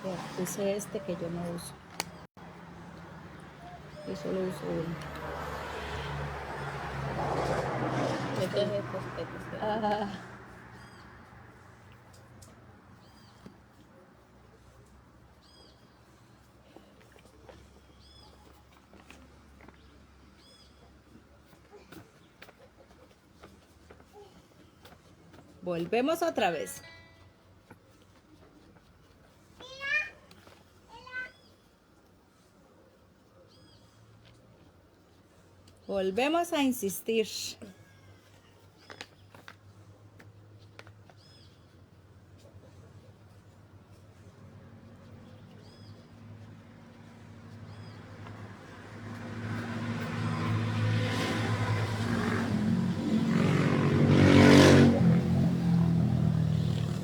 Ya, use este que yo no uso. Yo solo uso uno. Este es este. Volvemos otra vez. Volvemos a insistir.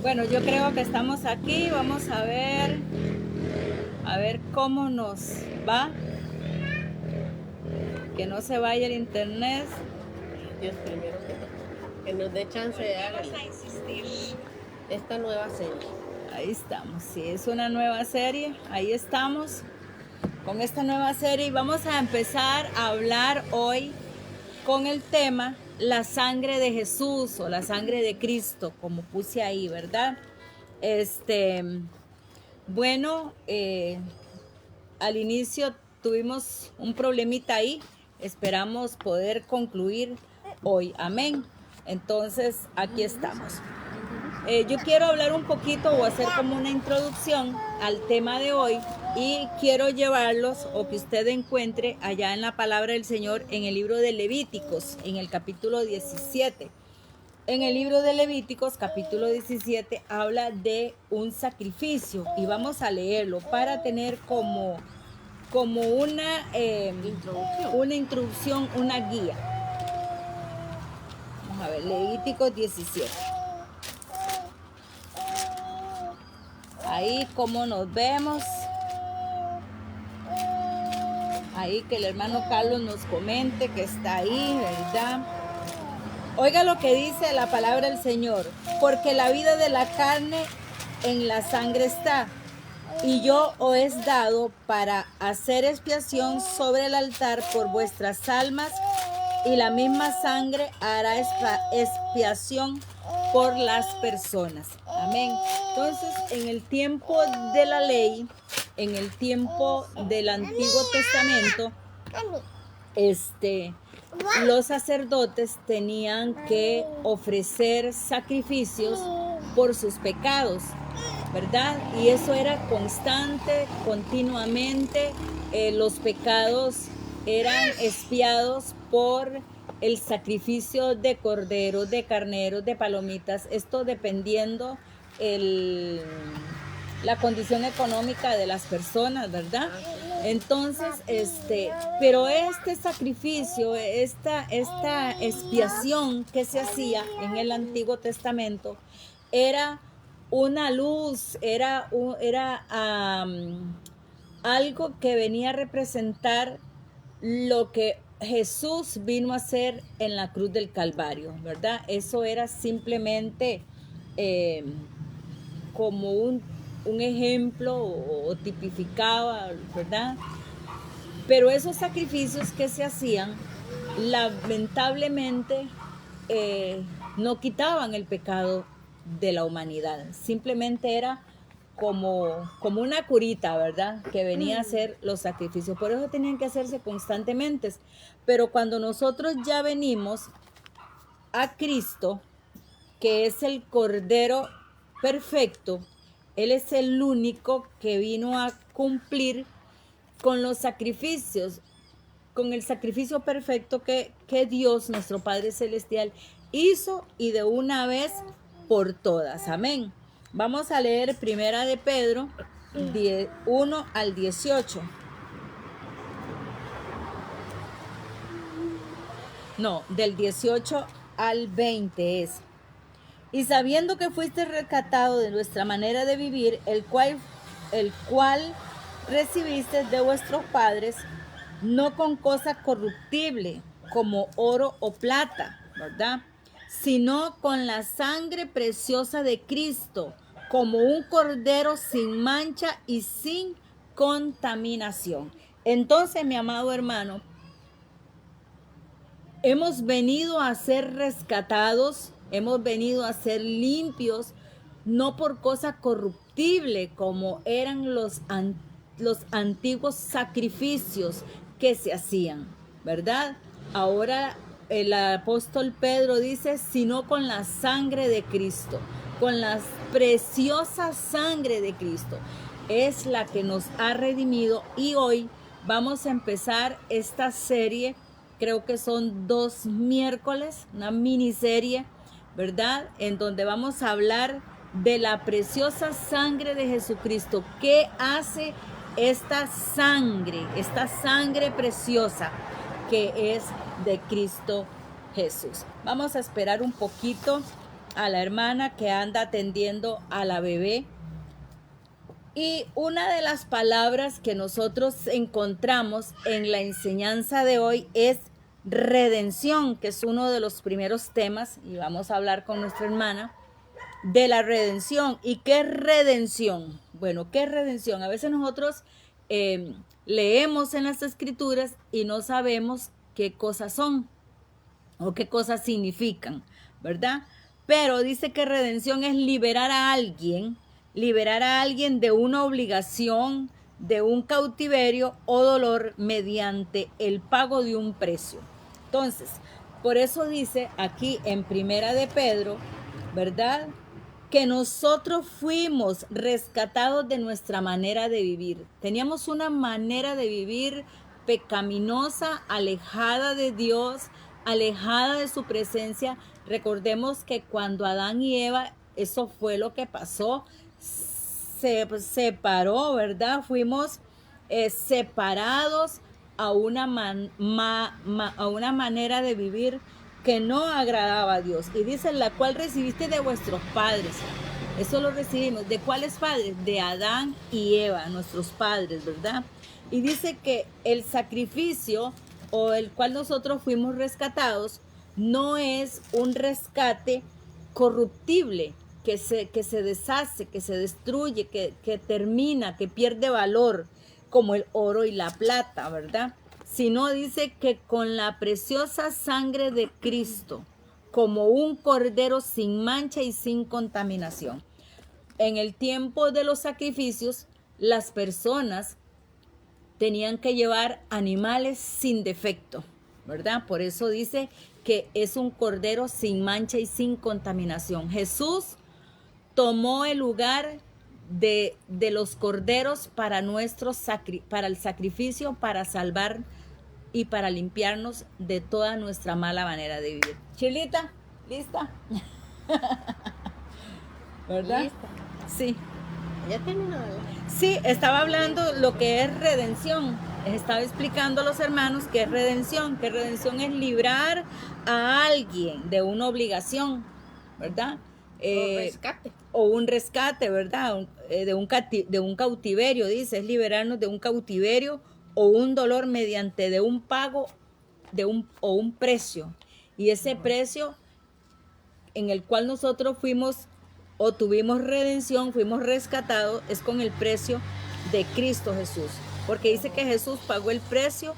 Bueno, yo creo que estamos aquí. Vamos a ver cómo nos va. Que no se vaya el internet. Dios primero que nos dé chance de Vamos a insistir. esta nueva serie. Ahí estamos, sí, es una nueva serie. Ahí estamos con esta nueva serie y vamos a empezar a hablar hoy con el tema la sangre de Jesús o la sangre de Cristo, como puse ahí, ¿verdad? Bueno, al inicio tuvimos un problemita ahí, esperamos poder concluir hoy, amén. Entonces, aquí estamos. Yo quiero hablar un poquito o hacer como una introducción al tema de hoy y quiero llevarlos o que usted encuentre allá en la palabra del Señor en el libro de Levíticos, en el capítulo 17. En el libro de Levíticos, capítulo 17, habla de un sacrificio y vamos a leerlo para tener como una introducción, una guía. Vamos a ver, Levíticos 17. Ahí como nos vemos. Ahí que el hermano Carlos nos comente que está ahí, ¿verdad? Oiga lo que dice la palabra del Señor. Porque la vida de la carne en la sangre está. Y yo os he dado para hacer expiación sobre el altar por vuestras almas. Y la misma sangre hará expiación por las personas. Amén. Entonces, en el tiempo de la ley, en el tiempo del Antiguo Testamento, los sacerdotes tenían que ofrecer sacrificios por sus pecados, ¿verdad? Y eso era constante, continuamente. Los pecados eran expiados por el sacrificio de corderos, de carneros, de palomitas, esto dependiendo la condición económica de las personas, ¿verdad? Entonces, pero este sacrificio, esta expiación que se hacía en el Antiguo Testamento era una luz, era algo que venía a representar lo que Jesús vino a hacer en la cruz del Calvario, ¿verdad? Eso era simplemente como un ejemplo o tipificaba, ¿verdad? Pero esos sacrificios que se hacían, lamentablemente, no quitaban el pecado de la humanidad. Simplemente era como una curita, ¿verdad? Que venía a hacer los sacrificios. Por eso tenían que hacerse constantemente. Pero cuando nosotros ya venimos a Cristo, que es el Cordero perfecto, Él es el único que vino a cumplir con los sacrificios, con el sacrificio perfecto que Dios, nuestro Padre Celestial, hizo y de una vez por todas. Amén. Vamos a leer Primera de Pedro 1 al 18. No, del 18 al 20 es. Y sabiendo que fuiste rescatado de nuestra manera de vivir, el cual recibiste de vuestros padres, no con cosa corruptible, como oro o plata, ¿verdad? Sino con la sangre preciosa de Cristo, como un cordero sin mancha y sin contaminación. Entonces, mi amado hermano, hemos venido a ser rescatados, hemos venido a ser limpios, no por cosa corruptible como eran los antiguos sacrificios que se hacían, ¿verdad? Ahora el apóstol Pedro dice, sino con la sangre de Cristo, con la preciosa sangre de Cristo, es la que nos ha redimido. Y hoy vamos a empezar esta serie. Creo que son 2 miércoles, una miniserie, ¿verdad? En donde vamos a hablar de la preciosa sangre de Jesucristo. ¿Qué hace esta sangre preciosa que es de Cristo Jesús? Vamos a esperar un poquito a la hermana que anda atendiendo a la bebé. Y una de las palabras que nosotros encontramos en la enseñanza de hoy es redención, que es uno de los primeros temas, y vamos a hablar con nuestra hermana de la redención. ¿Y qué es redención? Bueno, ¿qué es redención? A veces nosotros leemos en las escrituras y no sabemos qué cosas son o qué cosas significan, ¿verdad? Pero dice que redención es liberar a alguien de una obligación, de un cautiverio o dolor mediante el pago de un precio. Entonces, por eso dice aquí en Primera de Pedro, ¿verdad? Que nosotros fuimos rescatados de nuestra manera de vivir. Teníamos una manera de vivir pecaminosa, alejada de Dios, alejada de su presencia. Recordemos que cuando Adán y Eva, eso fue lo que pasó, se separó, ¿verdad? Fuimos separados a una manera de vivir que no agradaba a Dios. Y dice, la cual recibiste de vuestros padres. Eso lo recibimos. ¿De cuáles padres? De Adán y Eva, nuestros padres, ¿verdad? Y dice que el sacrificio o el cual nosotros fuimos rescatados no es un rescate corruptible, que se deshace, que se destruye, que termina, que pierde valor, como el oro y la plata, ¿verdad? Sino dice que con la preciosa sangre de Cristo, como un cordero sin mancha y sin contaminación. En el tiempo de los sacrificios, las personas tenían que llevar animales sin defecto, ¿verdad? Por eso dice que es un cordero sin mancha y sin contaminación. Jesús tomó el lugar de los corderos para para el sacrificio, para salvar y para limpiarnos de toda nuestra mala manera de vivir. Chilita, ¿lista? ¿Verdad? Lista. Sí. Ya terminó. Sí, estaba hablando lo que es redención. Estaba explicando a los hermanos qué es redención. Que redención es librar a alguien de una obligación, ¿verdad? Rescate. O un rescate, ¿verdad? De un cautiverio, dice, es liberarnos de un cautiverio o un dolor mediante de un pago o un precio. Y ese precio en el cual nosotros fuimos o tuvimos redención, fuimos rescatados, es con el precio de Cristo Jesús. Porque dice que Jesús pagó el precio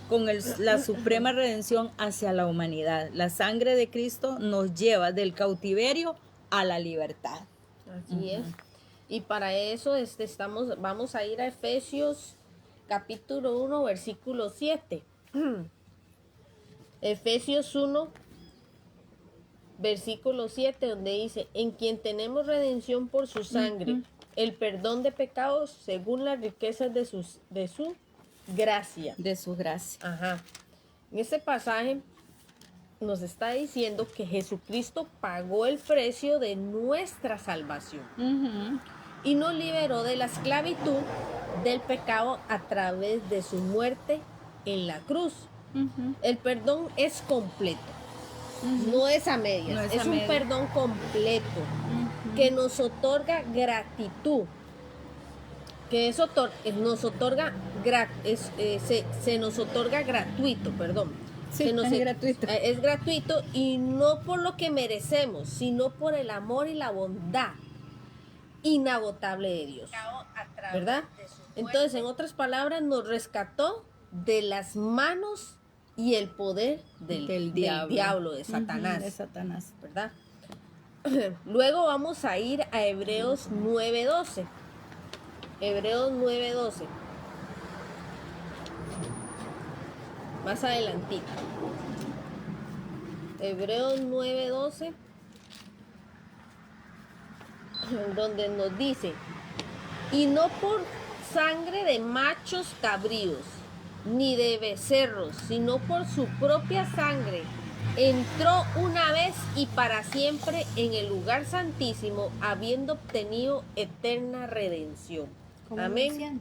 con la suprema redención hacia la humanidad. La sangre de Cristo nos lleva del cautiverio a la libertad. Así es. Y para eso vamos a ir a Efesios capítulo 1, versículo 7. Efesios 1, versículo 7, donde dice, en quien tenemos redención por su sangre, el perdón de pecados según las riquezas de su gracia. De su gracia. Ajá. En este pasaje nos está diciendo que Jesucristo pagó el precio de nuestra salvación y nos liberó de la esclavitud del pecado a través de su muerte en la cruz. El perdón es completo, no es a medias, No es a un medias. perdón completo que nos otorga gratitud, que eso nos otorga se nos otorga gratuito, perdón. Sí, Que es gratuito. Es gratuito y no por lo que merecemos, sino por el amor y la bondad inagotable de Dios, ¿verdad? Entonces, en otras palabras, nos rescató de las manos y el poder del diablo, de Satanás, de Satanás, ¿verdad? Luego vamos a ir a Hebreos 9:12. Hebreos 9:12. Más adelantito. Hebreos 9:12, donde nos dice: y no por sangre de machos cabríos, ni de becerros, sino por su propia sangre, entró una vez y para siempre en el lugar santísimo, habiendo obtenido eterna redención. Amén.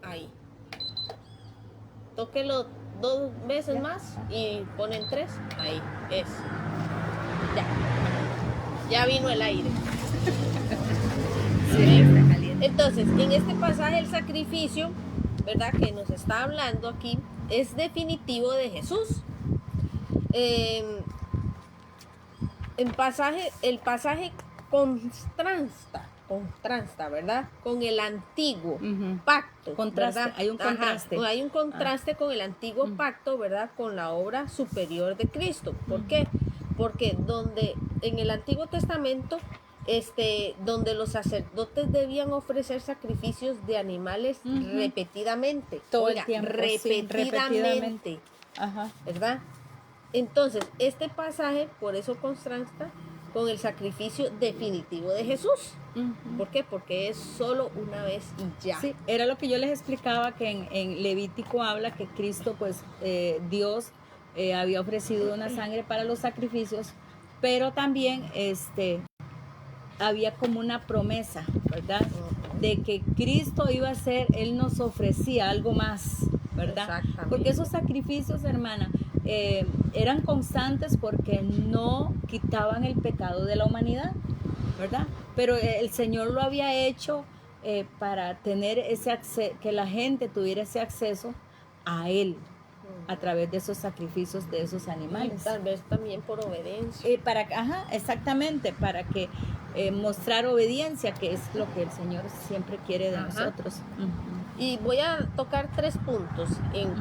Ahí. Tóquelo 2 veces más y ponen 3. Ahí es. Ya vino el aire. Sí, está caliente. Entonces, en este pasaje el sacrificio, ¿verdad?, que nos está hablando aquí, es definitivo de Jesús. El pasaje contrasta, ¿verdad?, con el antiguo pacto. Contraste, ¿verdad? hay un contraste. Hay un contraste con el antiguo pacto, ¿verdad?, con la obra superior de Cristo. ¿Por qué? Porque donde en el Antiguo Testamento, donde los sacerdotes debían ofrecer sacrificios de animales repetidamente. Todo el tiempo, Repetidamente. Ajá. ¿Verdad? Entonces, este pasaje, por eso contrasta con el sacrificio definitivo de Jesús. ¿Por qué? Porque es solo una vez y ya. Sí, era lo que yo les explicaba, que en Levítico habla que Cristo, pues, Dios había ofrecido una sangre para los sacrificios, pero también había como una promesa, ¿verdad? De que Cristo iba a ser, Él nos ofrecía algo más, ¿verdad? Porque esos sacrificios, hermana, eran constantes porque no quitaban el pecado de la humanidad, ¿verdad? Pero el Señor lo había hecho para tener ese acceso, que la gente tuviera ese acceso a Él a través de esos sacrificios de esos animales. Tal vez también por obediencia. Exactamente, para que mostrar obediencia, que es lo que el Señor siempre quiere de nosotros. Y voy a tocar 3 puntos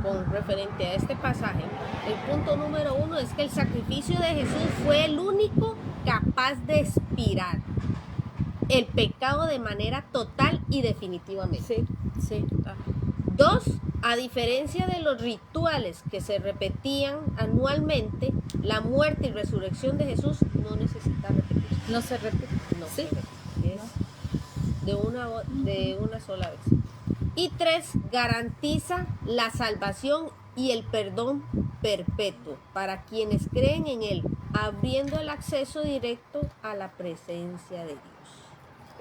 con referente a este pasaje. El punto número 1 es que el sacrificio de Jesús fue el único capaz de expiar el pecado de manera total y definitivamente. Sí. 2, a diferencia de los rituales que se repetían anualmente, la muerte y resurrección de Jesús no necesita repetirse. No se repite. No se repite. Es de una sola vez. Y 3, garantiza la salvación y el perdón perpetuo para quienes creen en Él, abriendo el acceso directo a la presencia de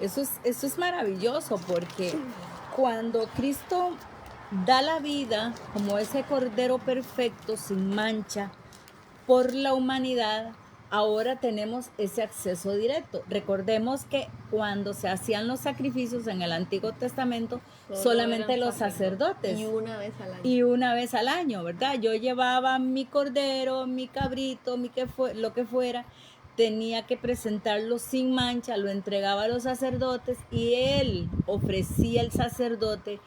Dios. Eso es maravilloso, porque cuando Cristo da la vida como ese cordero perfecto, sin mancha, por la humanidad, ahora tenemos ese acceso directo. Recordemos que cuando se hacían los sacrificios en el Antiguo Testamento, solamente los sacerdotes. Y una vez al año, ¿verdad? Yo llevaba mi cordero, mi cabrito, lo que fuera, tenía que presentarlo sin mancha, lo entregaba a los sacerdotes y él ofrecía el sacerdote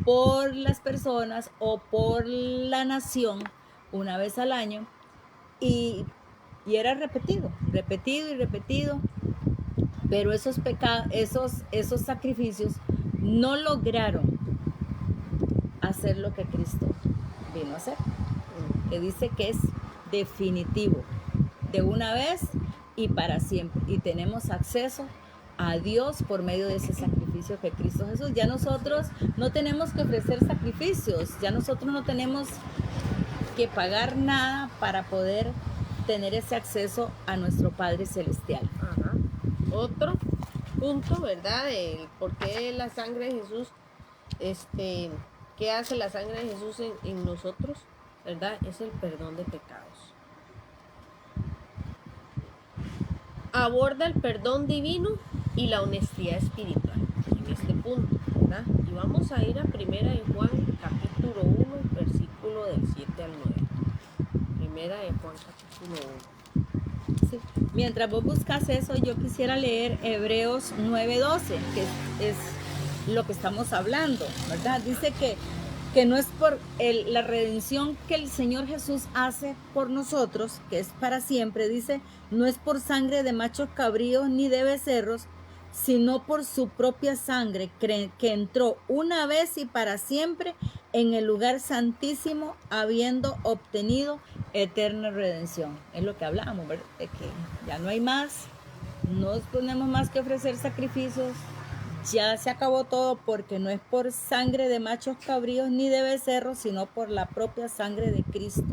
por las personas o por la nación una vez al año, y era repetido, pero esos sacrificios no lograron hacer lo que Cristo vino a hacer, que dice que es definitivo, de una vez y para siempre, y tenemos acceso a Dios por medio de ese sacrificio que Cristo Jesús. Ya nosotros no tenemos que ofrecer sacrificios, ya nosotros no tenemos que pagar nada para poder tener ese acceso a nuestro Padre Celestial. Otro punto, ¿verdad? De por qué la sangre de Jesús, ¿qué hace la sangre de Jesús en nosotros? ¿Verdad? Es el perdón de pecados. Aborda el perdón divino y la honestidad espiritual en este punto, ¿verdad? Y vamos a ir a 1 Juan capítulo 1, versículo del 7 al 9. 1 Juan capítulo 1. Sí. Mientras vos buscas eso, yo quisiera leer Hebreos 9:12, que es lo que estamos hablando, ¿verdad? Dice que no es por la redención que el Señor Jesús hace por nosotros, que es para siempre, dice, no es por sangre de machos cabríos ni de becerros, sino por su propia sangre, que entró una vez y para siempre en el lugar santísimo, habiendo obtenido eterna redención. Es lo que hablamos, ¿verdad? De que ya no hay más, no tenemos más que ofrecer sacrificios, ya se acabó todo, porque no es por sangre de machos cabríos ni de becerros, sino por la propia sangre de Cristo,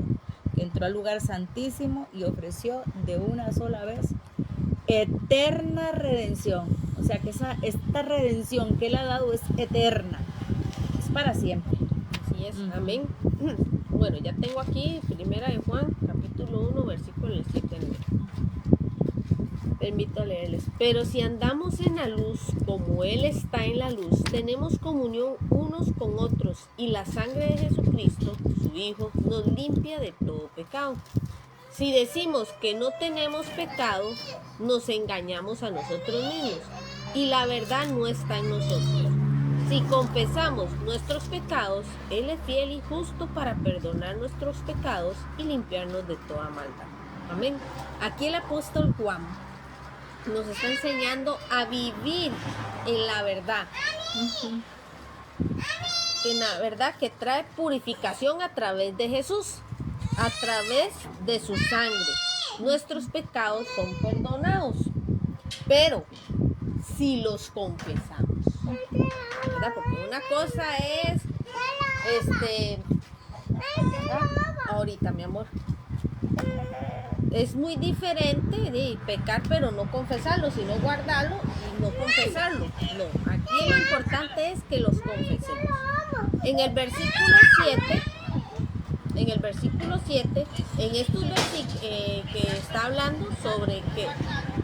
que entró al lugar santísimo y ofreció de una sola vez eterna redención. O sea que esta redención que Él ha dado es eterna, es para siempre. Así es, amén. Bueno, ya tengo aquí Primera de Juan, capítulo 1, versículo 7. Permito leerles. Pero si andamos en la luz, como Él está en la luz, tenemos comunión unos con otros, y la sangre de Jesucristo, su Hijo, nos limpia de todo pecado. Si decimos que no tenemos pecado, nos engañamos a nosotros mismos, y la verdad no está en nosotros. Si confesamos nuestros pecados, Él es fiel y justo para perdonar nuestros pecados y limpiarnos de toda maldad. Amén. Aquí el apóstol Juan nos está enseñando a vivir en la verdad. En la verdad que trae purificación a través de Jesús, a través de su sangre. Nuestros pecados son perdonados, pero si los confesamos, ¿verdad? Porque una cosa es ahorita, mi amor, es muy diferente de pecar pero no confesarlo, sino guardarlo y no confesarlo. No, aquí lo importante es que los confesemos. En el versículo 7, en estos versículos que está hablando sobre que,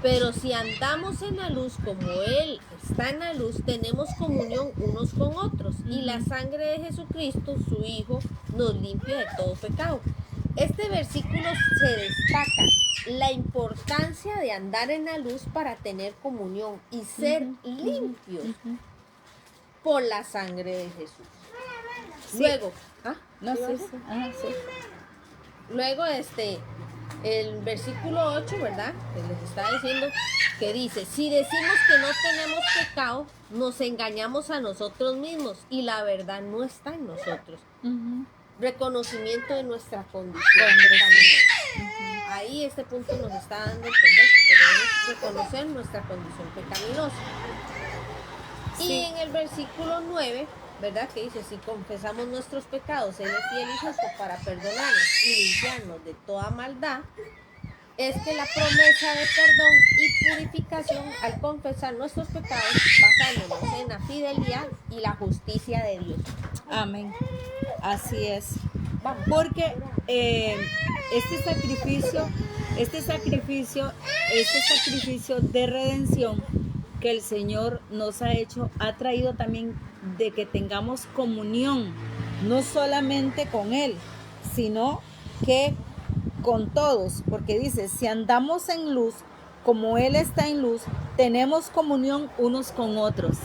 pero si andamos en la luz como Él está en la luz, tenemos comunión unos con otros, y la sangre de Jesucristo, su Hijo, nos limpia de todo pecado. Este versículo se destaca la importancia de andar en la luz para tener comunión y ser limpios por la sangre de Jesús. Sí. Luego, No sé. Sí. Luego el versículo 8, ¿verdad? Que les está diciendo, que dice, si decimos que no tenemos pecado, nos engañamos a nosotros mismos y la verdad no está en nosotros. Reconocimiento de nuestra condición pecaminosa. Ahí este punto nos está dando a entender que debemos reconocer nuestra condición pecaminosa. Sí. Y en el versículo 9, ¿verdad? Que dice, si confesamos nuestros pecados, Él es fiel y justo para perdonarnos y limpiarnos de toda maldad. Es que la promesa de perdón y purificación al confesar nuestros pecados, basándonos en la fidelidad y la justicia de Dios. Amén. Así es. Porque este sacrificio de redención que el Señor nos ha hecho, ha traído también de que tengamos comunión, no solamente con Él, sino que con todos, porque dice, si andamos en luz, como Él está en luz, tenemos comunión unos con otros.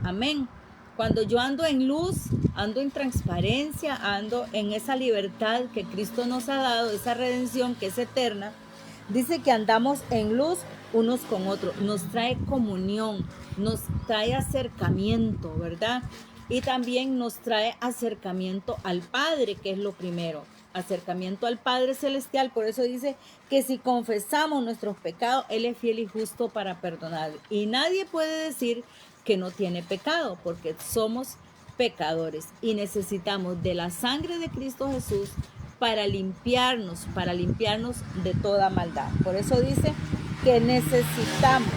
Amén. Cuando yo ando en luz, ando en transparencia, ando en esa libertad que Cristo nos ha dado, esa redención que es eterna. Dice que andamos en luz unos con otros, nos trae comunión, nos trae acercamiento, ¿verdad? Y también nos trae acercamiento al Padre, que es lo primero, acercamiento al Padre Celestial. Por eso dice que si confesamos nuestros pecados, Él es fiel y justo para perdonar. Y nadie puede decir que no tiene pecado, porque somos pecadores y necesitamos de la sangre de Cristo Jesús para limpiarnos de toda maldad. Por eso dice que necesitamos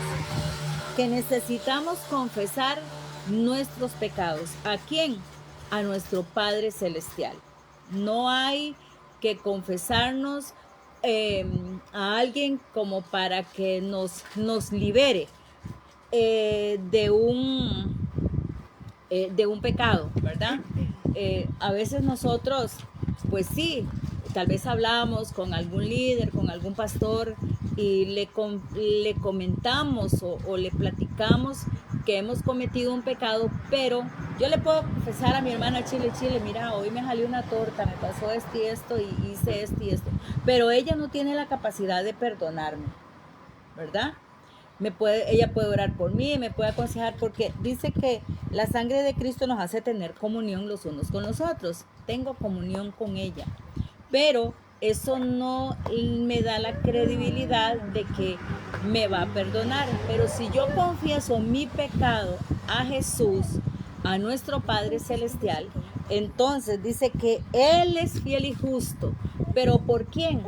confesar nuestros pecados. ¿A quién? A nuestro Padre Celestial. No hay que confesarnos a alguien como para que nos libere de un pecado, ¿verdad? A veces nosotros, pues sí, tal vez hablamos con algún líder, con algún pastor y le comentamos o le platicamos que hemos cometido un pecado, pero yo le puedo confesar a mi hermana Chile, mira, hoy me salió una torta, me pasó esto y esto y hice esto y esto, pero ella no tiene la capacidad de perdonarme, ¿verdad? Ella puede orar por mí, me puede aconsejar, porque dice que la sangre de Cristo nos hace tener comunión los unos con los otros. Tengo comunión con ella, pero eso no me da la credibilidad de que me va a perdonar. Pero si yo confieso mi pecado a Jesús, a nuestro Padre Celestial, entonces dice que Él es fiel y justo. ¿Pero por quién?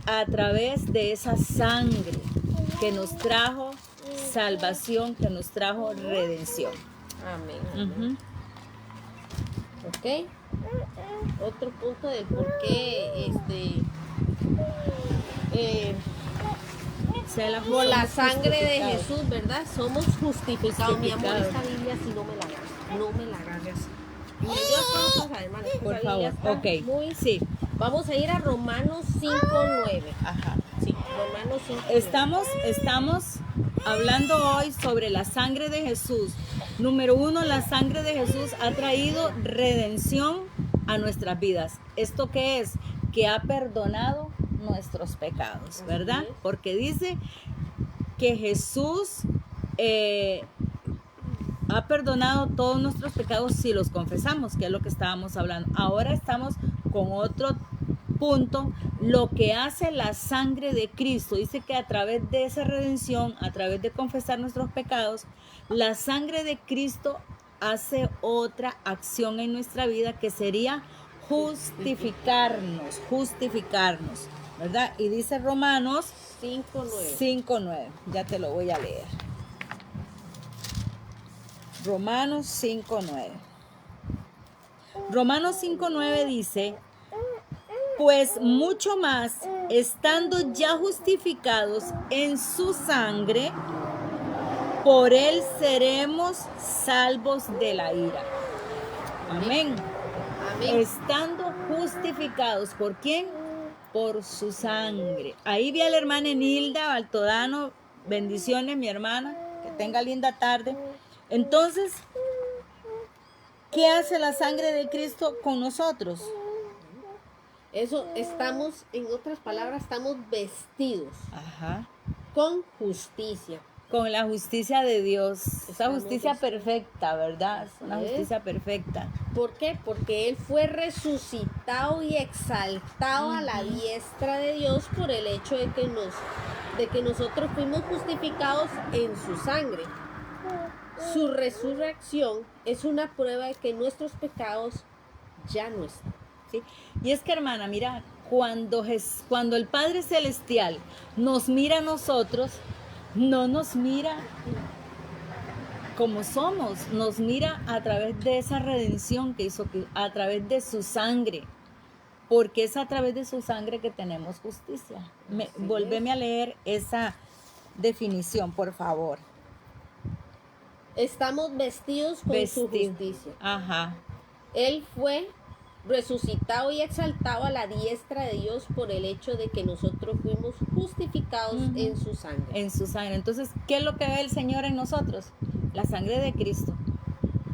A través de esa sangre que nos trajo salvación, que nos trajo redención. Amén. Ok. Otro punto del por qué por la sangre de Jesús, ¿verdad? Somos justificados. Mi amor, esta Biblia sí no me la agarres. Por favor, ok. Sí. Vamos a ir a Romanos 5:9. Ajá. Sí, Romanos 5:9. Estamos hablando hoy sobre la sangre de Jesús. Número 1, la sangre de Jesús ha traído redención a nuestras vidas. ¿Esto qué es? Que ha perdonado nuestros pecados, ¿verdad? Porque dice que Jesús ha perdonado todos nuestros pecados si los confesamos, que es lo que estábamos hablando. Ahora estamos con otro punto, lo que hace la sangre de Cristo. Dice que a través de esa redención, a través de confesar nuestros pecados, la sangre de Cristo hace otra acción en nuestra vida, que sería justificarnos, ¿verdad? Y dice Romanos 5:9. Ya te lo voy a leer. Romanos 5:9. Romanos 5:9 dice: pues mucho más, estando ya justificados en su sangre, por él seremos salvos de la ira. Amén. Estando justificados, ¿por quién? Por su sangre. Ahí vi a la hermana Enilda Baltodano. Bendiciones, mi hermana. Que tenga linda tarde. Entonces, ¿qué hace la sangre de Cristo con nosotros? Eso, estamos, en otras palabras, estamos vestidos con justicia. Con la justicia de Dios. Esa justicia perfecta, ¿verdad? Es una justicia perfecta. ¿Por qué? Porque Él fue resucitado y exaltado a la diestra de Dios por el hecho de que nosotros fuimos justificados en su sangre. Su resurrección es una prueba de que nuestros pecados ya no están. ¿Sí? Y es que, hermana, mira, cuando el Padre Celestial nos mira a nosotros, no nos mira como somos, nos mira a través de esa redención que hizo, a través de su sangre, porque es a través de su sangre que tenemos justicia. Volveme a leer esa definición, por favor. Estamos vestidos con su justicia. Él fue resucitado y exaltado a la diestra de Dios por el hecho de que nosotros fuimos justificados en su sangre. En su sangre. Entonces, ¿qué es lo que ve el Señor en nosotros? La sangre de Cristo.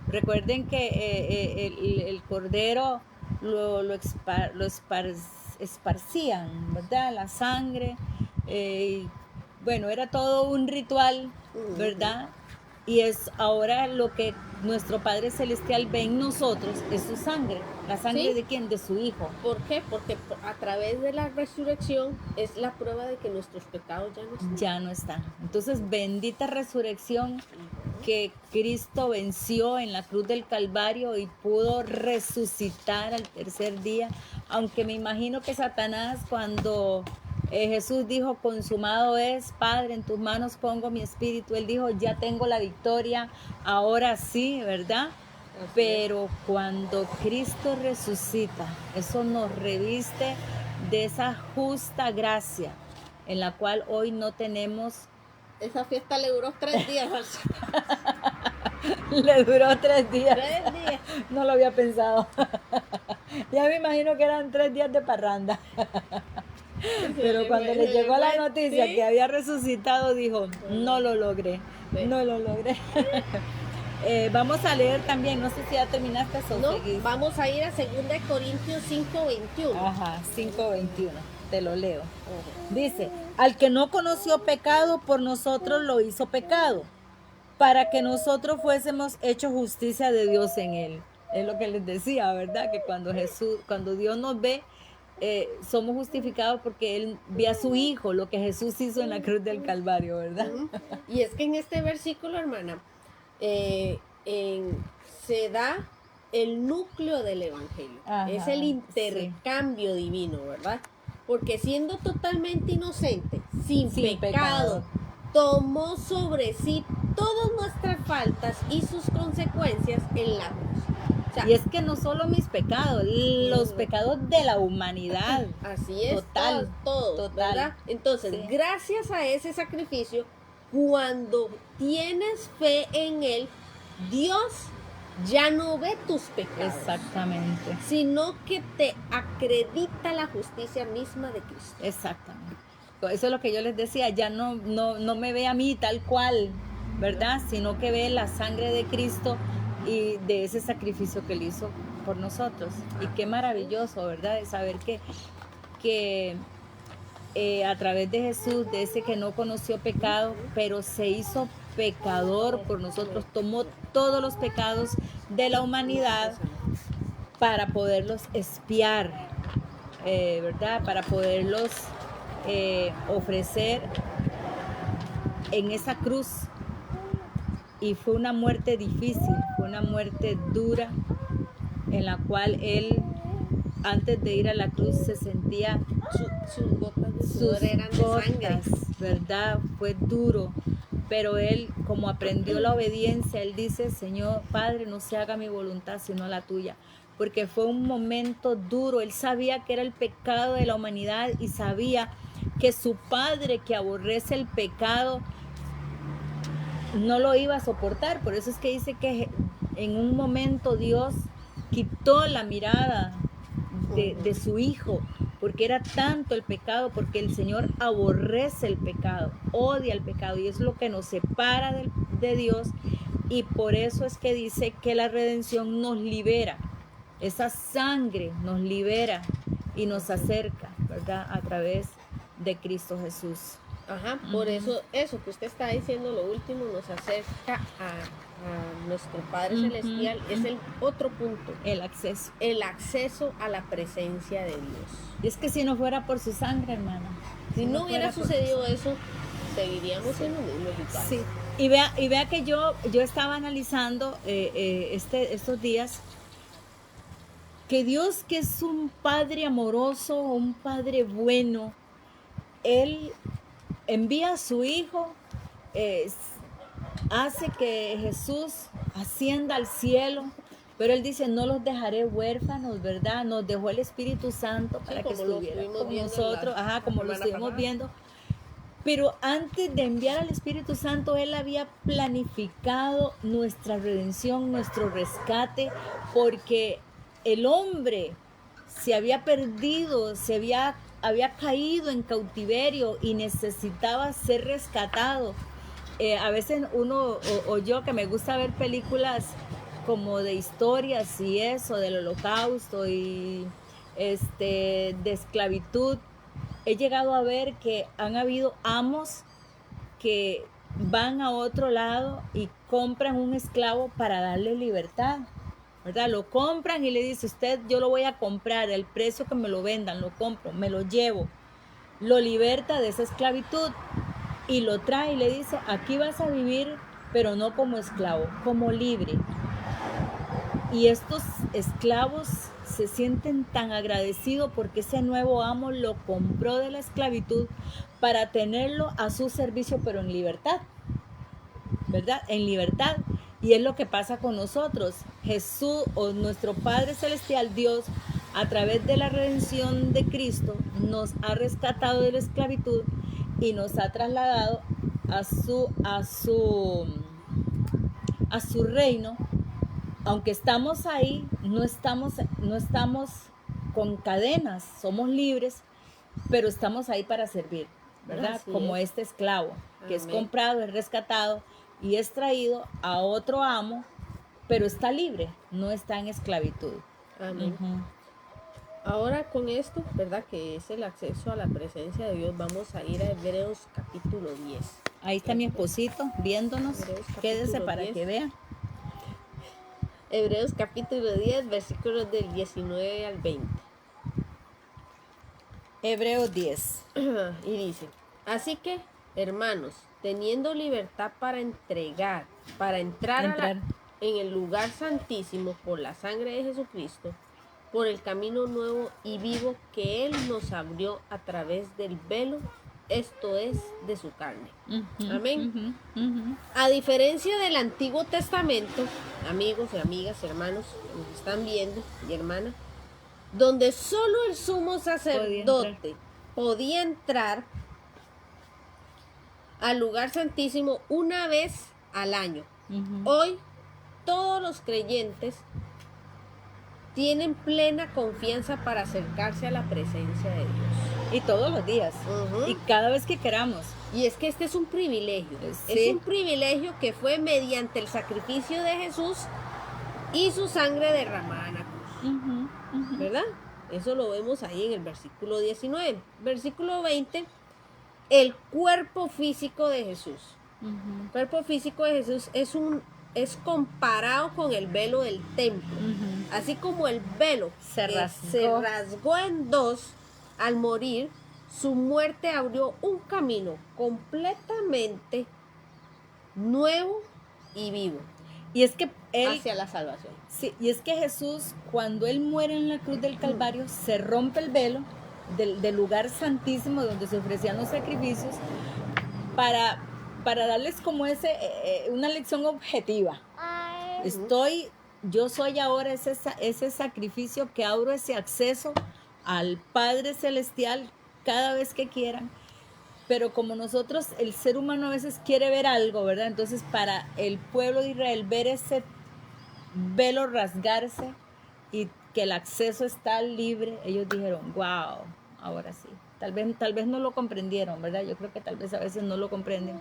Recuerden que el Cordero lo esparcían, ¿verdad? La sangre. Bueno, era todo un ritual, ¿verdad? Y es ahora lo que nuestro Padre Celestial ve en nosotros, es su sangre. ¿La sangre de quién? De su Hijo. ¿Por qué? Porque a través de la resurrección es la prueba de que nuestros pecados ya no están. Entonces, bendita resurrección que Cristo venció en la cruz del Calvario y pudo resucitar al tercer día. Aunque me imagino que Satanás, cuando Jesús dijo, consumado es, Padre, en tus manos pongo mi espíritu, él dijo, ya tengo la victoria, ahora sí, ¿verdad? Pero cuando Cristo resucita, eso nos reviste de esa justa gracia en la cual hoy no tenemos. Esa fiesta le duró 3 días. Le duró 3 días. 3 días. No lo había pensado. Ya me imagino que eran 3 días de parranda. Pero cuando le llegó la noticia que había resucitado, dijo, no lo logré, no lo logré. Vamos a leer también, no sé si ya terminaste o No, seguís. vamos a ir a 2 Corintios 5:21. Ajá, 5:21, te lo leo. Dice, al que no conoció pecado, por nosotros lo hizo pecado, para que nosotros fuésemos hechos justicia de Dios en él. Es lo que les decía, ¿verdad? Que cuando Dios nos ve, somos justificados porque Él ve a su Hijo, lo que Jesús hizo en la cruz del Calvario, ¿verdad? Y es que en este versículo, hermana, se da el núcleo del Evangelio. Ajá, es el intercambio divino, ¿verdad? Porque siendo totalmente inocente, sin pecado, tomó sobre sí todas nuestras faltas y sus consecuencias en la cruz. O sea, y es que no solo mis pecados, los pecados de la humanidad. Así es, total, todos, ¿verdad? Entonces, gracias a ese sacrificio, cuando tienes fe en Él, Dios ya no ve tus pecados. Exactamente. Sino que te acredita la justicia misma de Cristo. Exactamente. Eso es lo que yo les decía, ya no me ve a mí tal cual, ¿verdad? Sino que ve la sangre de Cristo y de ese sacrificio que Él hizo por nosotros. Y qué maravilloso, ¿verdad? De saber que a través de Jesús, de ese que no conoció pecado, pero se hizo pecador por nosotros, tomó todos los pecados de la humanidad para poderlos expiar, ¿verdad? Para poderlos ofrecer en esa cruz. Y fue una muerte difícil, fue una muerte dura, en la cual Él, antes de ir a la cruz, se sentía sus gotas de sudor eran de sangre, ¿verdad? Fue duro, pero Él, como aprendió la obediencia, Él dice, Señor, Padre, no se haga mi voluntad, sino la tuya. Porque fue un momento duro. Él sabía que era el pecado de la humanidad y sabía que su Padre, que aborrece el pecado, no lo iba a soportar. Por eso es que dice que en un momento Dios quitó la mirada de su Hijo, porque era tanto el pecado, porque el Señor aborrece el pecado, odia el pecado, y es lo que nos separa de Dios. Y por eso es que dice que la redención nos libera. Esa sangre nos libera y nos acerca, ¿verdad? A través de Cristo Jesús. Ajá, por eso que usted está diciendo, lo último, nos acerca a nuestro Padre Celestial, es el otro punto. El acceso. El acceso a la presencia de Dios. Y es que si no fuera por su sangre, hermana. Si no hubiera sucedido eso, seguiríamos en lo mismo. Sí. Y vea que yo estaba analizando estos días que Dios, que es un Padre amoroso, un Padre bueno, Él envía a su Hijo, hace que Jesús ascienda al cielo, pero Él dice, no los dejaré huérfanos, ¿verdad? Nos dejó el Espíritu Santo para que estuviera con nosotros, como lo estuvimos viendo. Pero antes de enviar al Espíritu Santo, Él había planificado nuestra redención, nuestro rescate, porque el hombre se había perdido, había caído en cautiverio y necesitaba ser rescatado. A veces uno o yo, que me gusta ver películas como de historias y eso, del Holocausto y de esclavitud, he llegado a ver que han habido amos que van a otro lado y compran un esclavo para darle libertad, ¿verdad? Lo compran y le dice, usted, yo lo voy a comprar, el precio que me lo vendan, lo compro, me lo llevo. Lo liberta de esa esclavitud y lo trae y le dice, aquí vas a vivir, pero no como esclavo, como libre. Y estos esclavos se sienten tan agradecidos porque ese nuevo amo lo compró de la esclavitud para tenerlo a su servicio, pero en libertad, ¿verdad? En libertad. Y es lo que pasa con nosotros. Jesús, o nuestro Padre Celestial, Dios, a través de la redención de Cristo, nos ha rescatado de la esclavitud y nos ha trasladado a su reino. Aunque estamos ahí, no estamos no estamos con cadenas, somos libres, pero estamos ahí para servir, ¿verdad? Así Como es. este esclavo, que es Amén. comprado, es rescatado y es traído a otro amo, pero está libre, no está en esclavitud. Amén. Ujú. Ahora con esto, ¿verdad? Que es el acceso a la presencia de Dios, vamos a ir a Hebreos capítulo 10. Ahí está mi esposito viéndonos, Hebreos quédese capítulo para 10. que vea. Hebreos capítulo 10, versículos del 19 al 20. Hebreos 10. Y dice, así que, hermanos, teniendo libertad para entrar Entrar. en el lugar santísimo por la sangre de Jesucristo, por el camino nuevo y vivo que Él nos abrió a través del velo, esto es, de su carne. Ujú, Amén. ujú, ujú. A diferencia del Antiguo Testamento, amigos y amigas, hermanos que nos están viendo y hermanas, donde solo el sumo sacerdote podía entrar al lugar santísimo una vez al año. Ujú. Hoy todos los creyentes tienen plena confianza para acercarse a la presencia de Dios. Y todos los días. Ujú. Y cada vez que queramos. Y es que este es un privilegio. Sí. Es un privilegio que fue mediante el sacrificio de Jesús y su sangre derramada en la cruz. Ujú, ujú. ¿Verdad? Eso lo vemos ahí en el versículo 19. Versículo 20, el cuerpo físico de Jesús. Ujú, El cuerpo físico de Jesús es comparado con el velo del templo. ujú. Así como el velo Se que rasgó. se rasgó en dos al morir, su muerte abrió un camino completamente nuevo y vivo Y es que él, hacia la salvación. sí, y es que Jesús, cuando él muere en la cruz del Calvario, se rompe el velo del lugar santísimo donde se ofrecían los sacrificios para darles como una lección objetiva. Yo soy ahora ese sacrificio que abro ese acceso al Padre Celestial cada vez que quieran. Pero como nosotros, el ser humano a veces quiere ver algo, ¿verdad? Entonces, para el pueblo de Israel ver ese velo rasgarse y que el acceso está libre, ellos dijeron, wow, ahora sí. Tal vez no lo comprendieron, ¿verdad? Yo creo que tal vez a veces no lo comprenden.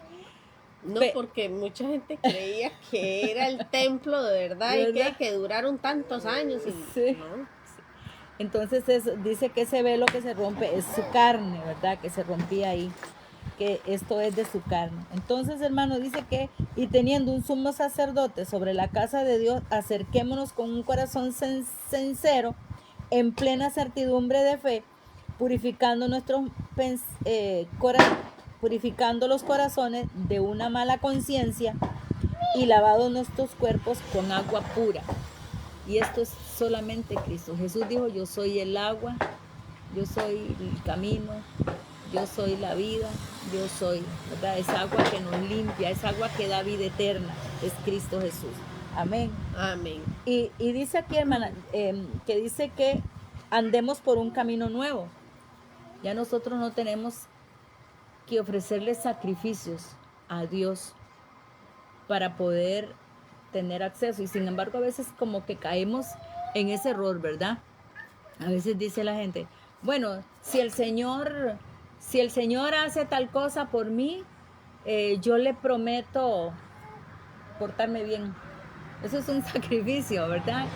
No, Pe- porque mucha gente creía que era el templo de verdad, y ¿Verdad? que duraron tantos años. Y, Sí. ¿no? Entonces dice que ese velo que se rompe es su carne, ¿verdad? Que se rompía ahí, que esto es de su carne. Entonces, hermano, dice que, y teniendo un sumo sacerdote sobre la casa de Dios, acerquémonos con un corazón sincero, en plena certidumbre de fe, purificando purificando los corazones de una mala conciencia y lavados nuestros cuerpos con agua pura. Y esto es solamente Cristo. Jesús dijo, yo soy el agua, yo soy el camino, yo soy la vida, yo soy, ¿verdad? Es agua que nos limpia, es agua que da vida eterna, es Cristo Jesús. Amén. Amén. Y dice aquí, hermana, que dice que andemos por un camino nuevo. Ya nosotros no tenemos que ofrecerle sacrificios a Dios para poder tener acceso. Y sin embargo, a veces como que caemos en ese error, ¿verdad? A veces dice la gente, bueno, si el Señor hace tal cosa por mí, yo le prometo portarme bien. Eso es un sacrificio, ¿verdad?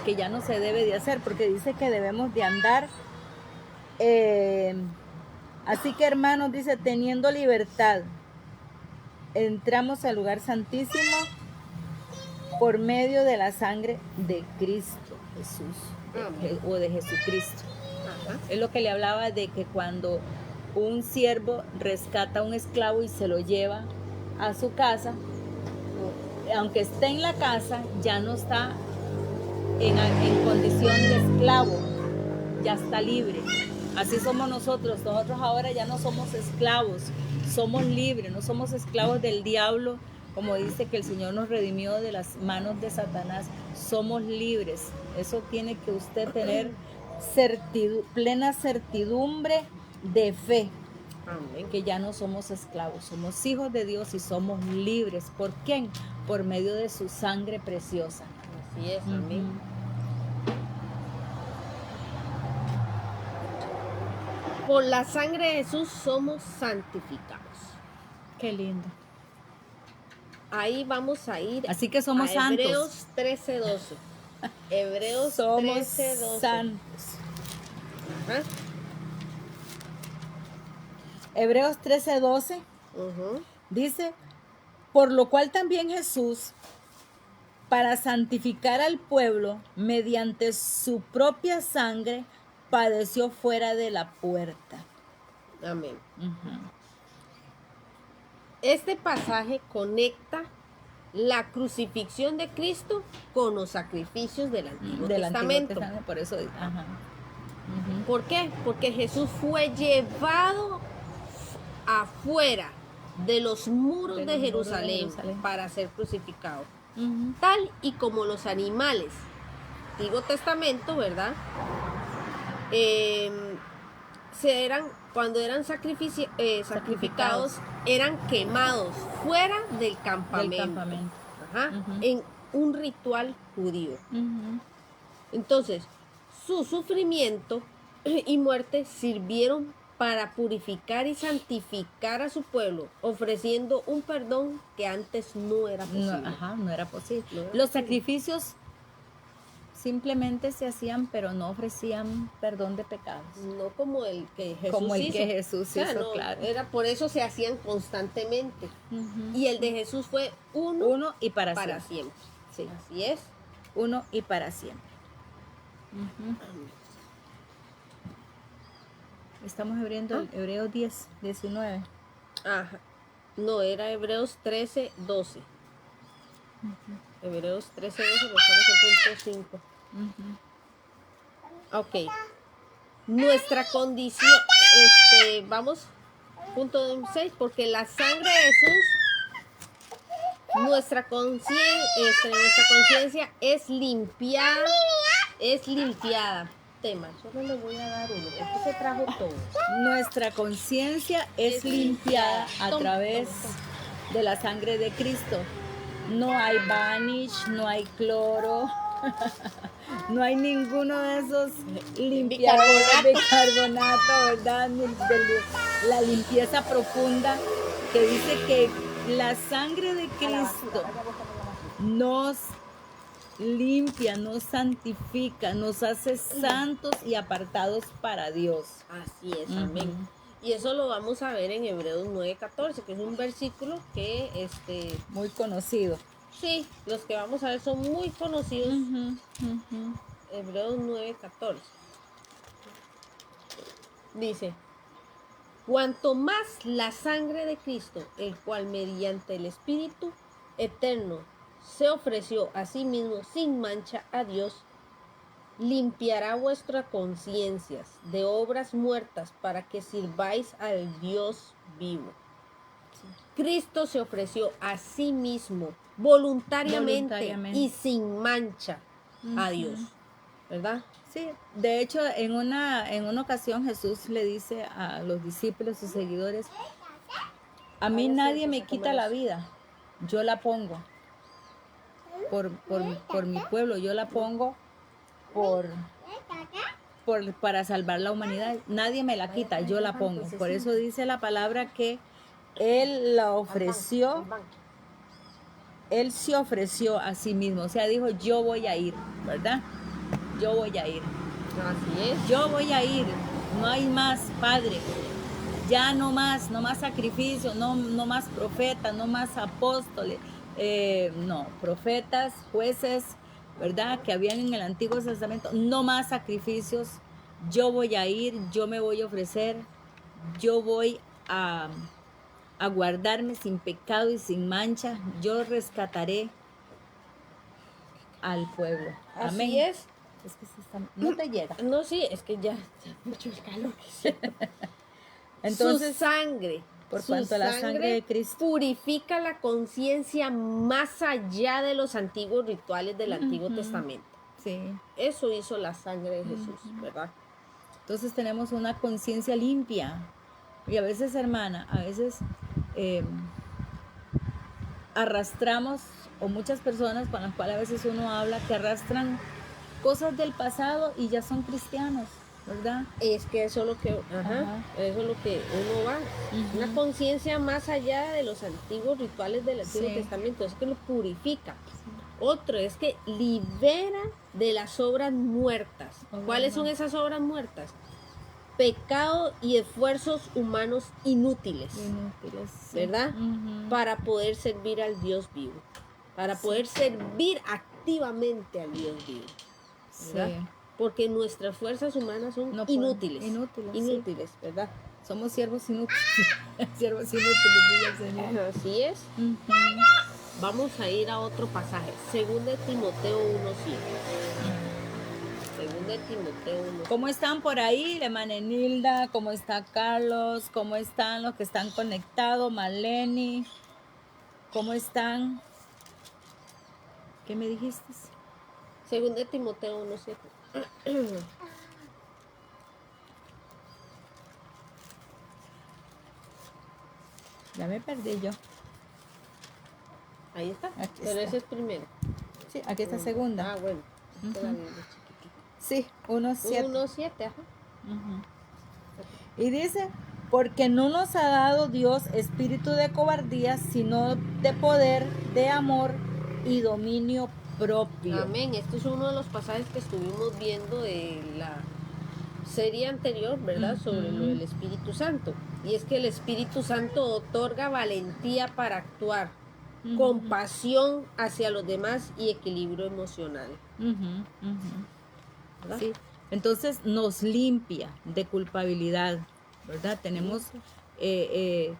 Que ya no se debe de hacer, porque dice que debemos de andar. Así que, hermanos, dice, teniendo libertad, entramos al lugar santísimo por medio de la sangre de Cristo Jesús, o de Jesucristo. Ajá. Es lo que le hablaba de que cuando un siervo rescata a un esclavo y se lo lleva a su casa, aunque esté en la casa, ya no está en condición de esclavo, ya está libre. Así somos nosotros ahora ya no somos esclavos, somos libres, no somos esclavos del diablo, como dice que el Señor nos redimió de las manos de Satanás, somos libres. Eso tiene que usted tener plena certidumbre de fe, Amén. que ya no somos esclavos, somos hijos de Dios y somos libres. ¿Por quién? Por medio de su sangre preciosa. Así es, amén. por la sangre de Jesús somos santificados. Qué lindo. Ahí vamos a ir. Así que somos a Hebreos santos. 13:12. Hebreos Somos 13:12. santos. Ajá. Hebreos 13:12 Ujú. dice, por lo cual también Jesús, para santificar al pueblo, mediante su propia sangre, padeció fuera de la puerta. Amén. Ujú. Este pasaje conecta la crucifixión de Cristo con los sacrificios del Antiguo Del Antiguo Testamento. Testamento, por eso, ajá. Ujú. ¿Por qué? Porque Jesús fue llevado afuera de los muros De de los muros de Jerusalén Jerusalén. para ser crucificado. Ujú. Tal y como los animales, Antiguo Testamento, ¿verdad? Cuando eran sacrificados, eran quemados fuera del campamento. Del campamento. Ajá, Ujú. en un ritual judío. Ujú. Entonces, su sufrimiento y muerte sirvieron para purificar y santificar a su pueblo, ofreciendo un perdón que antes no era posible. No era posible. No era Los posible. sacrificios simplemente se hacían, pero no ofrecían perdón de pecados. No como el que Jesús Como el hizo. que Jesús O sea, hizo, no, claro. era por eso se hacían constantemente. Ujú. Y el de Jesús fue uno Uno y para para siempre. siempre. Sí, Así es. uno y para siempre. Ujú. Estamos abriendo el Hebreos 10, 19. Ajá. No, era Hebreos 13:12. Hebreos 13:12, lo estamos en punto 5. Ok. Nuestra condición, vamos, punto 6, porque la sangre de Jesús, nuestra conciencia es limpiada, Tema, solo le voy a dar uno, porque se trajo todo. Nuestra conciencia es limpiada a través de la sangre de Cristo. No hay vanish, no hay cloro, no hay ninguno de esos limpiadores de bicarbonato, ¿verdad? La limpieza profunda que dice que la sangre de Cristo nos limpia, nos santifica, nos hace santos y apartados para Dios. Así es, amén. Y eso lo vamos a ver en Hebreos 9:14, que es un versículo que, Muy conocido. sí, los que vamos a ver son muy conocidos. Hebreos 9:14. Dice, cuanto más la sangre de Cristo, el cual mediante el Espíritu eterno se ofreció a sí mismo sin mancha a Dios, limpiará vuestras conciencias de obras muertas para que sirváis al Dios vivo. Cristo se ofreció a sí mismo voluntariamente y sin mancha a Dios, ¿verdad? Sí, de hecho en una ocasión Jesús le dice a los discípulos y seguidores, a mí nadie me quita la vida, yo la pongo por mi pueblo, yo la pongo para salvar la humanidad, nadie me la quita, yo la pongo. Por eso dice la palabra que Él la ofreció, Él se ofreció a sí mismo, o sea, dijo, yo voy a ir, ¿verdad? Yo voy a ir. Así es. Yo voy a ir, no hay más, Padre. Ya no más sacrificio, no más profetas, no más apóstoles, no, profetas, jueces, ¿verdad? Que habían en el Antiguo Testamento, no más sacrificios. Yo voy a ir, yo me voy a ofrecer, yo voy a guardarme sin pecado y sin mancha, yo rescataré al pueblo. Amén. Así es. Es que no te llega. No, sí, es que ya mucho el calor que siento. Entonces, su sangre, por cuanto a la sangre de Cristo purifica la conciencia más allá de los antiguos rituales del Antiguo Testamento. Sí. Eso hizo la sangre de Jesús, ¿verdad? Entonces tenemos una conciencia limpia. Y a veces, hermana, arrastramos, o muchas personas con las cuales a veces uno habla, que arrastran cosas del pasado y ya son cristianos. ¿verdad? Es que eso es lo que, Ajá. eso es lo que uno va, Ujú. una conciencia más allá de los antiguos rituales del Antiguo Sí. Testamento, es que lo purifica. Otro es que libera de las obras muertas. Obras ¿Cuáles son muertas. esas obras muertas? Pecado y esfuerzos humanos inútiles, Inútiles, sí. ¿verdad? Ujú. Para poder servir al Dios vivo, para Sí. poder servir activamente al Dios vivo, ¿verdad? Sí. Porque nuestras fuerzas humanas son No podemos. inútiles, Inútiles, sí. inútiles, ¿verdad? Somos siervos inútiles. Siervos inútiles, dice el Señor. Así es. Ujú. Vamos a ir a otro pasaje, 2 de Timoteo 1:7. 2 de Timoteo 1:7. ¿Cómo están por ahí, hermana Enilda? ¿Cómo está Carlos? ¿Cómo están los que están conectados? Maleni, ¿cómo están? ¿Qué me dijiste? 2 de Timoteo 1:7. Ya me perdí yo. Ahí está. Aquí Pero está. ese es primero. Sí, aquí está segunda. Ah, bueno. Esta es la Ujú. Biblia chiquitita. Sí, 1:7. 1:7, ajá. Ujú. Y dice, porque no nos ha dado Dios espíritu de cobardía, sino de poder, de amor y dominio propio. Amén. Esto es uno de los pasajes que estuvimos viendo de la serie anterior, ¿verdad? Sobre lo del Espíritu Santo. Y es que el Espíritu Santo otorga valentía para actuar, Ujú. compasión hacia los demás y equilibrio emocional. Ujú, ujú. ¿Verdad? Sí. Entonces nos limpia de culpabilidad, ¿verdad? Tenemos ese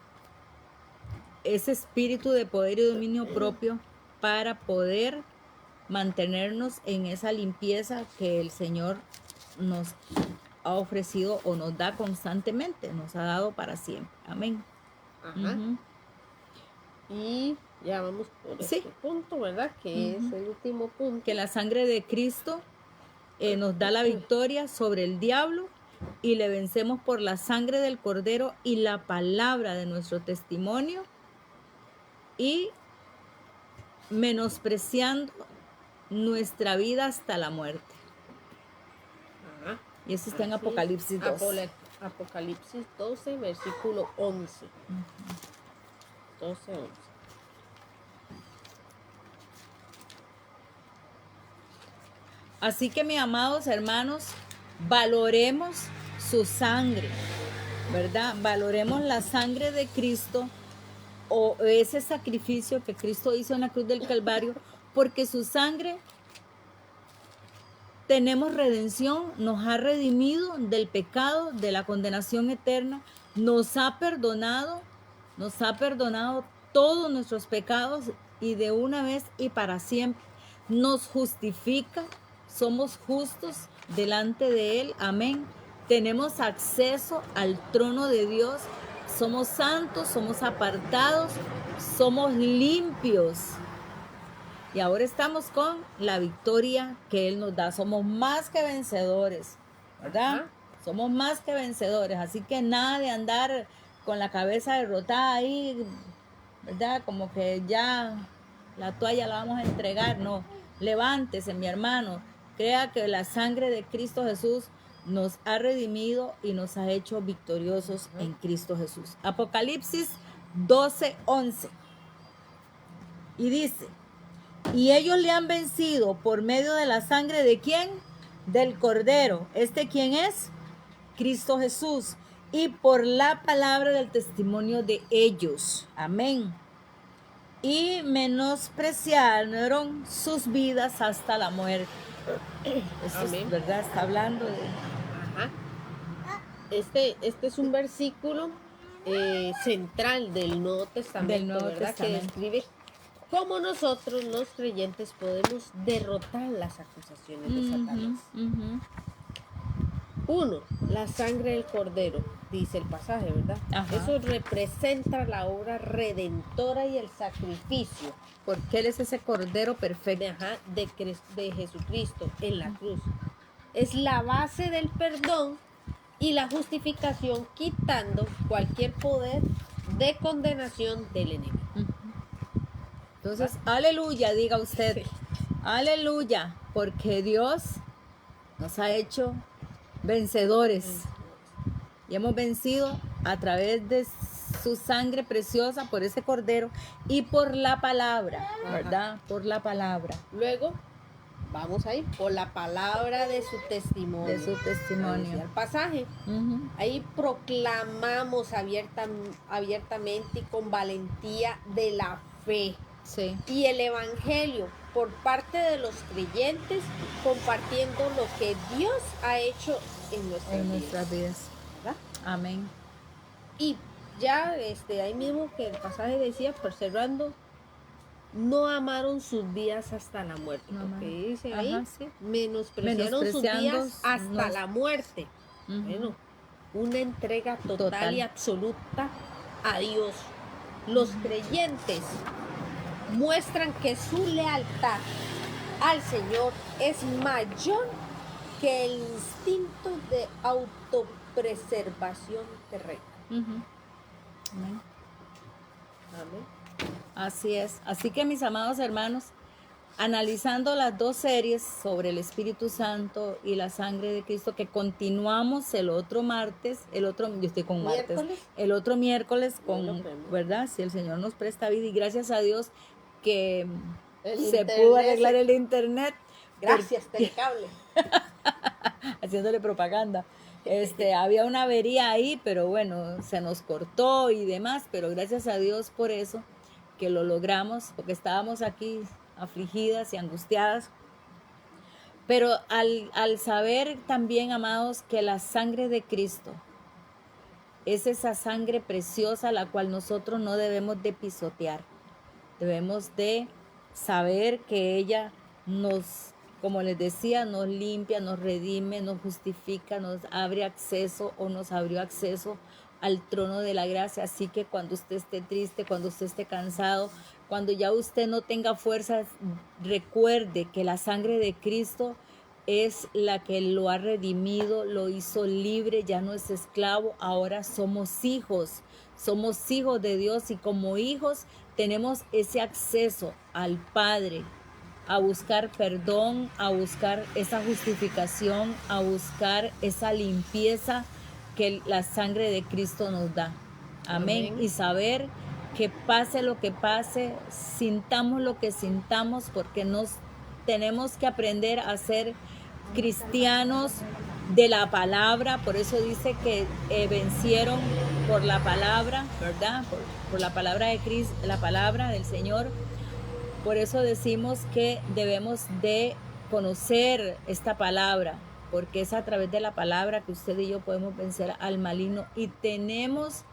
espíritu de poder y dominio propio para poder mantenernos en esa limpieza que el Señor nos ha ofrecido o nos da constantemente, nos ha dado para siempre. Amén. Ajá. Ujú. Y ya vamos por Sí. este punto, ¿verdad? Que es el último punto. Que la sangre de Cristo nos da la victoria sobre el diablo y le vencemos por la sangre del Cordero y la palabra de nuestro testimonio y menospreciando nuestra vida hasta la muerte. Ajá. Y eso está en Así es. Apocalipsis 2. Apocalipsis 12, versículo 11. 12, 11. Así que, mis amados hermanos, valoremos su sangre, ¿verdad? Valoremos la sangre de Cristo o ese sacrificio que Cristo hizo en la cruz del Calvario, porque su sangre tenemos redención, nos ha redimido del pecado, de la condenación eterna, nos ha perdonado todos nuestros pecados y de una vez y para siempre nos justifica, somos justos delante de Él, amén. Tenemos acceso al trono de Dios, somos santos, somos apartados, somos limpios. Y ahora estamos con la victoria que Él nos da. Somos más que vencedores, ¿verdad? Ajá. Somos más que vencedores. Así que nada de andar con la cabeza derrotada ahí, ¿verdad? Como que ya la toalla la vamos a entregar. No, levántese, mi hermano. Crea que la sangre de Cristo Jesús nos ha redimido y nos ha hecho victoriosos en Cristo Jesús. Apocalipsis 12:11. Y dice, y ellos le han vencido por medio de la sangre de ¿quién? Del Cordero. ¿Este quién es? Cristo Jesús. Y por la palabra del testimonio de ellos. Amén. Y menospreciaron sus vidas hasta la muerte. Eso Amén. es verdad, está hablando de... Ajá. Este es un versículo central del Nuevo Testamento, Nuevo ¿verdad? Testamento. Que describe cómo nosotros, los creyentes, podemos derrotar las acusaciones de Satanás. Ujú. 1. La sangre del Cordero, dice el pasaje, ¿verdad? Ajá. Eso representa la obra redentora y el sacrificio Porque Él es ese Cordero perfecto. de Jesucristo en la cruz. Es la base del perdón y la justificación, quitando cualquier poder de condenación del enemigo. Entonces, aleluya, diga usted. Sí. Aleluya, porque Dios nos ha hecho vencedores. Y hemos vencido a través de su sangre preciosa, por ese cordero y por la palabra, ¿verdad? Por la palabra. Luego, vamos a ir por la palabra de su testimonio. De su testimonio. El pasaje. Ahí proclamamos abiertamente y con valentía de la fe. Sí. Y el evangelio por parte de los creyentes, compartiendo lo que Dios ha hecho en nuestras vidas. ¿Verdad? Amén. Y ya ahí mismo que el pasaje decía, cerrando, no amaron sus días hasta la muerte. Porque dice ahí, sí. menospreciaron sus días hasta la muerte. Bueno, una entrega total y absoluta a Dios. Los creyentes muestran que su lealtad al Señor es mayor que el instinto de autopreservación terrena. Amén. Amén. Así es. Así que, mis amados hermanos, analizando las dos series sobre el Espíritu Santo y la sangre de Cristo, que continuamos el otro martes, yo estoy con martes, el otro miércoles con, ¿verdad? Si el Señor nos presta vida, y gracias a Dios que se pudo arreglar el internet. Gracias, Telecable. Haciéndole propaganda. Había una avería ahí, pero bueno, se nos cortó y demás, pero gracias a Dios por eso, que lo logramos, porque estábamos aquí afligidas y angustiadas. Pero al saber también, amados, que la sangre de Cristo es esa sangre preciosa la cual nosotros no debemos de pisotear. Debemos de saber que ella nos, como les decía, nos limpia, nos redime, nos justifica, nos abre acceso o nos abrió acceso al trono de la gracia. Así que cuando usted esté triste, cuando usted esté cansado, cuando ya usted no tenga fuerzas, recuerde que la sangre de Cristo es la que lo ha redimido, lo hizo libre, ya no es esclavo, ahora somos hijos de Dios, y como hijos tenemos ese acceso al Padre, a buscar perdón, a buscar esa justificación, a buscar esa limpieza que la sangre de Cristo nos da. Amén. Y saber que pase lo que pase, sintamos lo que sintamos, porque nos tenemos que aprender a ser cristianos de la palabra. Por eso dice que vencieron por la palabra, ¿verdad? Por la palabra de Cristo, la palabra del Señor. Por eso decimos que debemos de conocer esta palabra, porque es a través de la palabra que usted y yo podemos vencer al maligno, y tenemos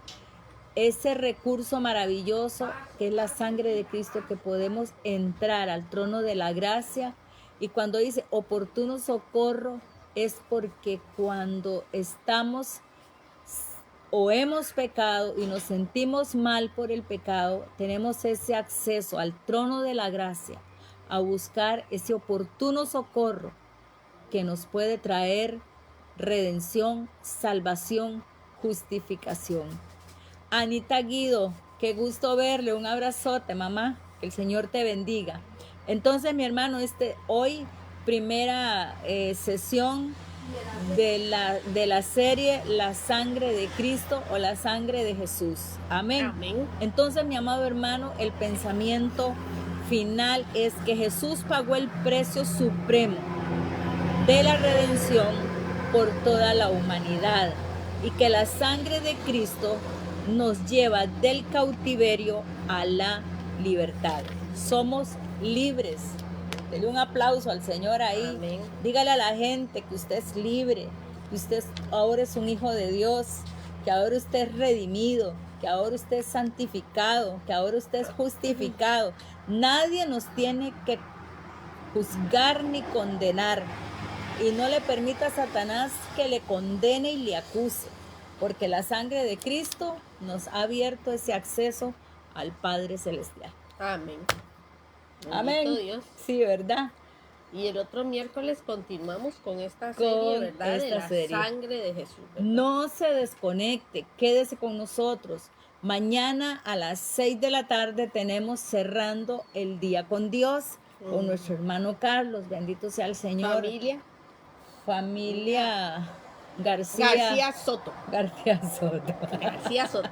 ese recurso maravilloso que es la sangre de Cristo, que podemos entrar al trono de la gracia. Y cuando dice oportuno socorro, es porque cuando estamos o hemos pecado y nos sentimos mal por el pecado, tenemos ese acceso al trono de la gracia, a buscar ese oportuno socorro que nos puede traer redención, salvación, justificación. Anita Guido, qué gusto verle, un abrazote, mamá, que el Señor te bendiga. Entonces, mi hermano, hoy primera sesión de la serie La sangre de Cristo o la sangre de Jesús. Amén. Amén. Entonces, mi amado hermano, el pensamiento final es que Jesús pagó el precio supremo de la redención por toda la humanidad, y que la sangre de Cristo nos lleva del cautiverio a la libertad. Somos libres. Dele un aplauso al Señor ahí. Amén. Dígale a la gente que usted es libre, que usted ahora es un hijo de Dios, que ahora usted es redimido, que ahora usted es santificado, que ahora usted es justificado. Nadie nos tiene que juzgar ni condenar, y no le permita a Satanás que le condene y le acuse, porque la sangre de Cristo nos ha abierto ese acceso al Padre Celestial. Amén. Amén. Dios. Sí, ¿verdad? Y el otro miércoles continuamos con esta serie, ¿verdad? De la sangre de Jesús, ¿verdad? No se desconecte, quédese con nosotros. Mañana a las 6 de la tarde tenemos Cerrando el Día con Dios, con nuestro hermano Carlos. Bendito sea el Señor. Familia. García Soto. García Soto. García Soto.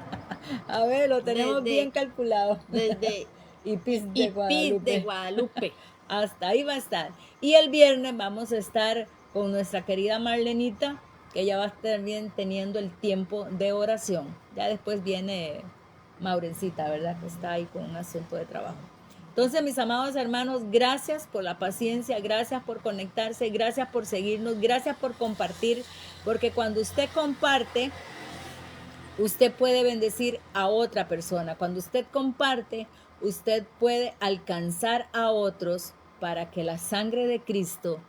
A ver, lo tenemos bien calculado. Desde Ipis de Guadalupe. Guadalupe. Hasta ahí va a estar. Y el viernes vamos a estar con nuestra querida Marlenita, que ya va a estar bien teniendo el tiempo de oración. Ya después viene Maurencita, ¿verdad? Que está ahí con un asunto de trabajo. Entonces, mis amados hermanos, gracias por la paciencia, gracias por conectarse, gracias por seguirnos, gracias por compartir, porque cuando usted comparte, usted puede bendecir a otra persona. Cuando usted comparte, usted puede alcanzar a otros para que la sangre de Cristo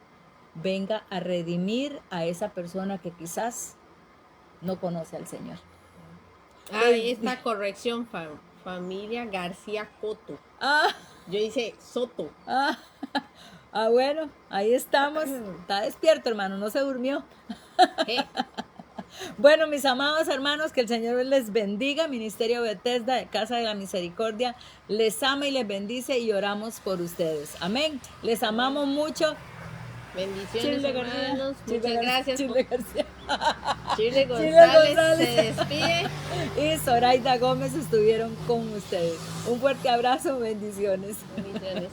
venga a redimir a esa persona que quizás no conoce al Señor. Esta corrección, familia García Coto. Yo hice Soto. Bueno, ahí estamos. Está despierto, hermano, no se durmió. Bueno, mis amados hermanos, que el Señor les bendiga. Ministerio Bethesda de Casa de la Misericordia les ama y les bendice y oramos por ustedes. Amén. Les amamos mucho. Bendiciones, Chile, hermanos. Chile, Muchas gracias. Chile García. Chile González se despide. Y Zoraida Gómez estuvieron con ustedes. Un fuerte abrazo, bendiciones. Bendiciones.